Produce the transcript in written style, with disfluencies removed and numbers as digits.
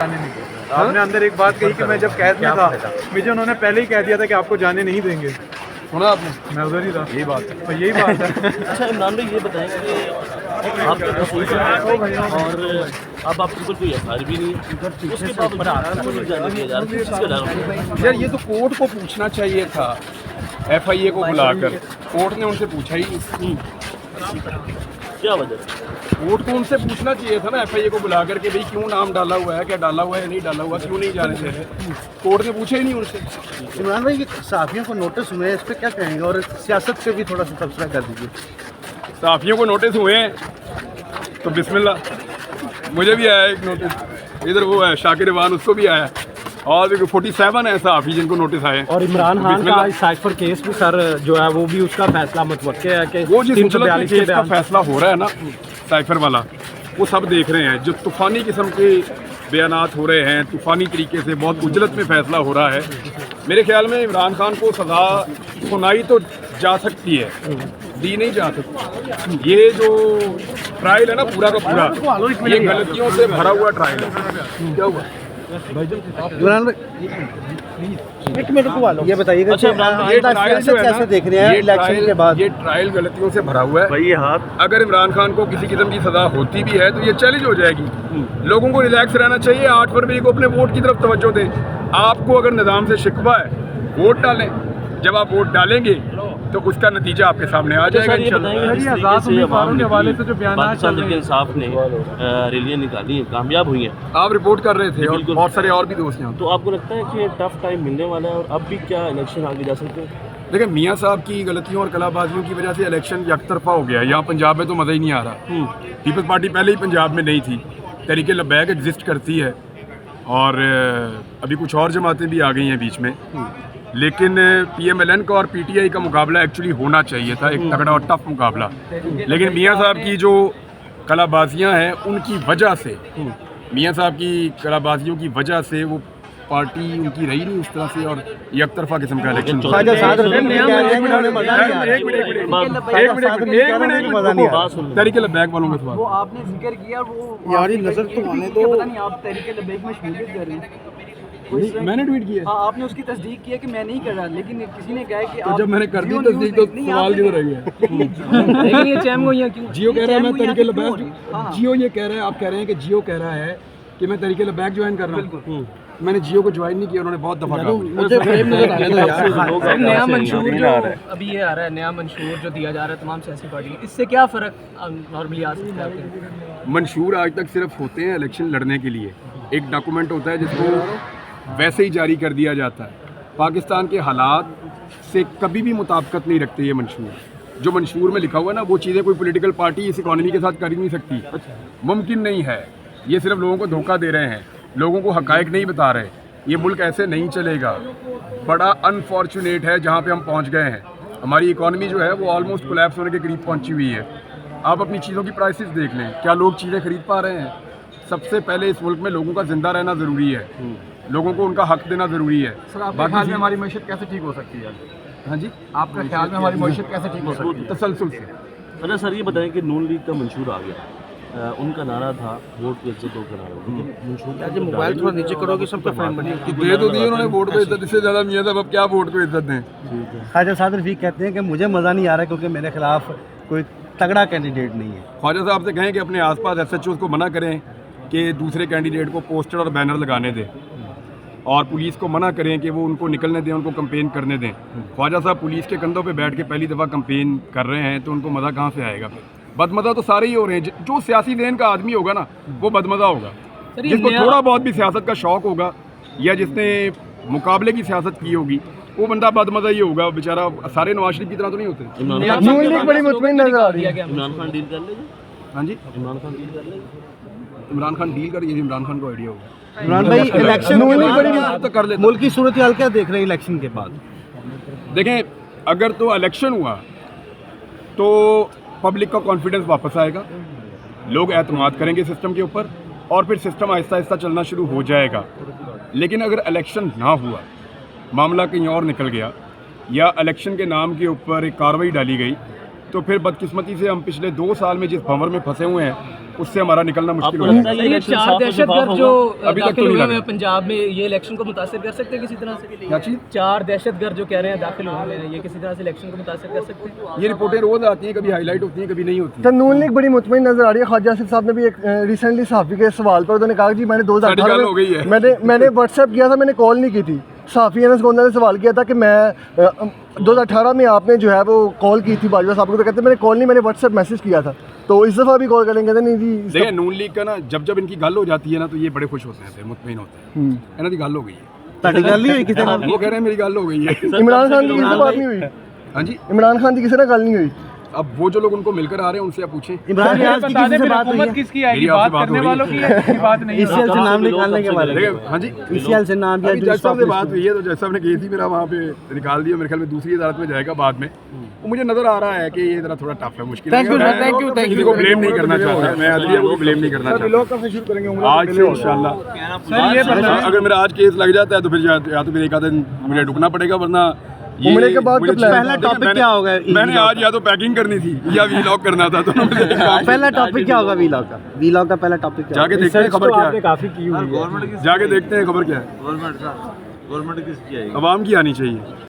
आपने अंदर एक बात कही कि मैं जब कैद में था मुझे उन्होंने पहले ही कह दिया था कि आपको जाने नहीं देंगे। सुना आपने? मैं उधर ही था। यही बात है। तो यही बात है। अच्छा इमरान भाई ये बताएं कि आपका कसूर और अब आपके ऊपर कोई एफ भी नहीं है, उसके बाद आपको नहीं जाने दिया जा रहा, किसका डर है? यार ये तो कोर्ट को पूछना चाहिए था, FIA को बुलाकर। कोर्ट ने उनसे पूछा ही नहीं। क्या वजह है? कोर्ट को उनसे पूछना चाहिए था ना, FIA को बुलाकर के भाई क्यों नाम डाला हुआ है, क्या डाला हुआ है नहीं डाला हुआ, क्यों नहीं जाने दे रहे। कोर्ट ने पूछा ही नहीं उनसे। इमरान भाई ये सहाफ़ियों को नोटिस हुए हैं, इस पर क्या कहेंगे? और सियासत पे भी थोड़ा सा तबसरा कर दीजिए। सहाफ़ियों को नोटिस हुए हैं तो बिस्मिल्लाह, मुझे भी आया एक नोटिस, इधर वो है शाकिर इवान, उसको भी आया, और 47 है सहाफ़ी जिनको नोटिस आए। और इमरान खान का साइफर केस भी सर जो है वो भी उसका फैसला मुतवक्के है कि वो जिस 342 केस का फैसला हो रहा है ना साइफर वाला, वो सब देख रहे हैं। जो तूफ़ानी किस्म के बयानात हो रहे हैं, तूफ़ानी तरीके से बहुत उजलत में फैसला हो रहा है। मेरे ख्याल में इमरान खान को सज़ा सुनाई तो जा सकती है, दी नहीं जा सकती। ये जो ट्रायल है ना पूरा का पूरा, ये गलतियों से भरा हुआ ट्रायल है। क्या हुआ इमरान भाई एक मिनट को वालों ये बताइएगा अच्छा, ये ट्रायल से कैसे देख रहे हैं इलेक्शन के बाद? ये ट्रायल गलतियों से भरा हुआ है। भाई ये हाथ अगर इमरान खान को किसी किस्म की सज़ा होती भी है तो ये चैलेंज हो जाएगी। लोगों को रिलैक्स रहना चाहिए, 8 फरवरी को अपने वोट की तरफ तवज्जो दें। आपको अगर निज़ाम से शिकवा है, वोट डालें। जब आप वोट डालेंगे तो उसका नतीजा आपके सामने आ जाएगा। इंसाफ ने रैलियाँ निकाली हैं, कामयाब हुई हैं, आप रिपोर्ट कर रहे थे और बहुत सारे और भी दोस्त हैं। तो आपको लगता है कि टफ टाइम मिलने वाला है और अब भी क्या इलेक्शन आगे जा सकते हैं? देखिए, मियाँ साहब की गलतियों और कलाबाजियों की वजह से इलेक्शन यकतरफा हो गया। यहाँ पंजाब में तो मज़ा ही नहीं आ रहा। पीपल्स पार्टी पहले ही पंजाब में नहीं थी, तरीके लबैक एग्जिस्ट करती है, और अभी कुछ और जमातें भी आ गई हैं बीच में। लेकिन PMLN का और PTI का मुकाबला एक्चुअली होना चाहिए था, एक तगड़ा और टफ मुकाबला। लेकिन मियाँ साहब की जो कलाबाजियाँ हैं उनकी वजह से, मियाँ साहब की कलाबाजियों की वजह से वो पार्टी उनकी रही नहीं उस तरह से, और एक तरफा किस्म का इलेक्शन। तरीके लबैक वालों के वो आपने जिक्र किया, वो यारी नजर तो आने दो। पता नहीं आप तहरीक लबैक में शमूलियत कर रहे हैं। मैंने ट्वीट किया। हाँ, आपने उसकी तस्दीक किया कि मैं नहीं कर रहा, लेकिन किसी ने कहा कि तो जब मैंने कर दी तस्दीक तो सवाल क्यों रह गया? लेकिन ये चैम को यहाँ क्यों? जियो कह रहा है मैं तरीके लबैक, हाँ। जियो ये कह रहा है, आप कह रहे हैं कि जियो कह रहा है कि मैं तरीके लबैक ज्वाइन कर रहा हूँ। मैंने जियो को ज्वाइन नहीं किया, उन्होंने बहुत दफा कहा। नया मंशूर जो अभी ये आ रहा है, नया मंशूर जो दिया जा रहा है तमाम सियासी पार्टी, इससे क्या फ़र्क नॉर्मली आ सकता है? मंशूर आज तक सिर्फ होते हैं इलेक्शन लड़ने के लिए। एक डॉक्यूमेंट होता है जिसको वैसे ही जारी कर दिया जाता है। पाकिस्तान के हालात से कभी भी मुताबिकत नहीं रखते ये मंशूर। जो मंशूर में लिखा हुआ है ना, वो चीज़ें कोई पॉलिटिकल पार्टी इस इकॉनमी के साथ कर ही नहीं सकती, मुमकिन नहीं है। ये सिर्फ लोगों को धोखा दे रहे हैं, लोगों को हकायक नहीं बता रहे। ये मुल्क ऐसे नहीं चलेगा। बड़ा अनफॉर्चुनेट है जहाँ पे हम पहुँच गए हैं। हमारी इकॉनमी जो है वो ऑलमोस्ट कोलैप्स होने के करीब पहुँची हुई है। आप अपनी चीज़ों की प्राइसेस देख लें, क्या लोग चीज़ें खरीद पा रहे हैं? सबसे पहले इस मुल्क में लोगों का जिंदा रहना ज़रूरी है, लोगों को उनका हक देना ज़रूरी है। सर, आपके ख्याल में हमारी मैशत कैसे ठीक हो सकती है? हाँ जी, आपका ख्याल में हमारी मैशत कैसे ठीक हो सकती है? तसलसल से। अच्छा सर ये बताएं कि नून लीग का मंशूर आ गया, उनका नारा था वोट की इज्जत हो का नारा। मोबाइल थोड़ा नीचे करोगे, सबका फ्रेम बनी। दे तो दिए उन्होंने वोट को इज्जत, इससे ज़्यादा मियाँ साहब अब क्या वोट को इज्जत दें? ख्वाजा साद रफीक कहते हैं कि मुझे मज़ा नहीं आ रहा क्योंकि मेरे खिलाफ कोई तगड़ा कैंडिडेट नहीं है। ख्वाजा साहब से कहें कि अपने आसपास SHOs को मना करें कि दूसरे कैंडिडेट को पोस्टर और बैनर लगाने दें, और पुलिस को मना करें कि वो उनको निकलने दें, उनको कंपेन करने दें। ख्वाजा साहब पुलिस के कंधों पे बैठ के पहली दफ़ा कंपेन कर रहे हैं, तो उनको मज़ा कहाँ से आएगा? फिर बदमज़ा तो सारे ही हो रहे हैं। जो सियासी ज़हन का आदमी होगा ना, वो बदमज़ा होगा। जिसको थोड़ा बहुत भी सियासत का शौक़ होगा या जिसने मुकाबले की सियासत की होगी, वो बंदा बदमज़ा ही होगा बेचारा। सारे नवाज शरीफ की तरह तो नहीं होते। बड़ी मुतमईन नजर आ रही है। इमरान खान डील कर लेगा? हाँ जी, इमरान खान डील कर लेगा? इमरान खान डील कर, ये इमरान खान को आइडिया होगा। इमरान भाई इलेक्शन तो कर लेते। मुल्क की सूरत हाल क्या देख रहे हैं इलेक्शन के बाद? देखें, अगर तो इलेक्शन हुआ तो पब्लिक का कॉन्फिडेंस वापस आएगा, लोग एतमाद करेंगे सिस्टम के ऊपर, और फिर सिस्टम आहिस्ता आहिस्ता चलना शुरू हो जाएगा। लेकिन अगर इलेक्शन ना हुआ, मामला कहीं और निकल गया, या इलेक्शन के नाम के ऊपर एक कार्रवाई डाली गई, तो फिर बदकिस्मती से हम पिछले 2 साल में जिस भंवर में फंसे हुए हैं उससे हमारा निकलना मुश्किल आपको हो लगता जाएगा। है ये ये इलेक्शन चार साफ और शफाफ दहशतगर्द जो होगा? अभी तक तो दाखिल नहीं हुए लगा। हैं पंजाब में, ये इलेक्शन को मुतासर कर सकते हैं किसी तरह से? क्या चीज़? 4 दहशतगर्द जो कह रहे हैं दाखिल हुए हैं, ये किसी तरह से इलेक्शन को मुतासर कर सकते हैं? ये रिपोर्टें रोज़ आती हैं, कभी हाईलाइट होती हैं, कभी नहीं होती। तो नून लीग बड़ी मुतमईन नजर आ रही है। ख्वाजा आसिफ साहब ने भी एक रिसेंटली सहाफ़ी के सवाल पर उन्होंने कहा कि मैंने सारी गल हो गई है। 2018 मैंने व्हाट्सएप किया था, मैंने कॉल नहीं की थी। सहाफ़ी अनस गोंदा ने सवाल किया था कि मैं 2018 में आपने जो है वो कॉल की थी बाजवा साहब को, तो कहते मैंने कॉल नहीं, मैंने व्हाट्सएप मैसेज किया था। तो इस दफ़ा भी कॉल करेंगे? कहते नहीं जी देखिए नून लीग का ना जब इनकी गल हो जाती है ना तो ये बड़े खुश होते हैं, फिर मुतमईन होते हैं। इन्हों की गल हो गई है, ਤੁਹਾਡੀ ਗੱਲ ਨਹੀਂ ਹੋਈ ਕਿਸੇ ਨਾਲ वो कह रहे हैं मेरी गल हो गई है। इमरान खान की किसी से बात नहीं हुई? हाँ जी, इमरान खान की किसी से गल नहीं हुई? अब वो जो लोग उनको मिलकर आ रहे हैं उनसे आप पूछें। इमरान रियाज की बता किसी दें से फिर बात हुई हुकूमत है? किसकी आएगी, मेरी आपसे बात बात करने हो रही वालों की है, किसकी बात नहीं है? ईसीएल से नाम निकालने के बारे में, देखिए हाँ जी, ईसीएल से नाम दिया अभी जज साहब से बात हुई है तो जज साहब ने कही थी मेरा वहाँ पे निकाल दिया, मेरे ख्याल में दूसरी अदालत में जाएगा बाद में। वो मुझे नजर आ रहा है कि ये जरा थोड़ा टफ है, मुश्किल है। मैं किसी को ब्लेम नहीं करना चाहता, मैं अदलिया को ब्लेम नहीं करना चाहता। आज से इंशाल्लाह अगर मेरा आज केस लग जाता है तो फिर या तो फिर एक आध दिन मुझे रुकना पड़ेगा, वरना ये उम्र के बाद मुझे का प्लान- पहला टॉपिक क्या होगा? मैंने आज या तो पैकिंग करनी थी या वीलॉग करना था, तो पहला टॉपिक क्या होगा वीलॉग का? वीलॉग का पहला टॉपिक क्या जाके देखते हैं खबर क्या है, काफी की हुई है। जाके देखते हैं खबर क्या है। गवर्नमेंट किसकी आएगी? अवाम की आनी चाहिए।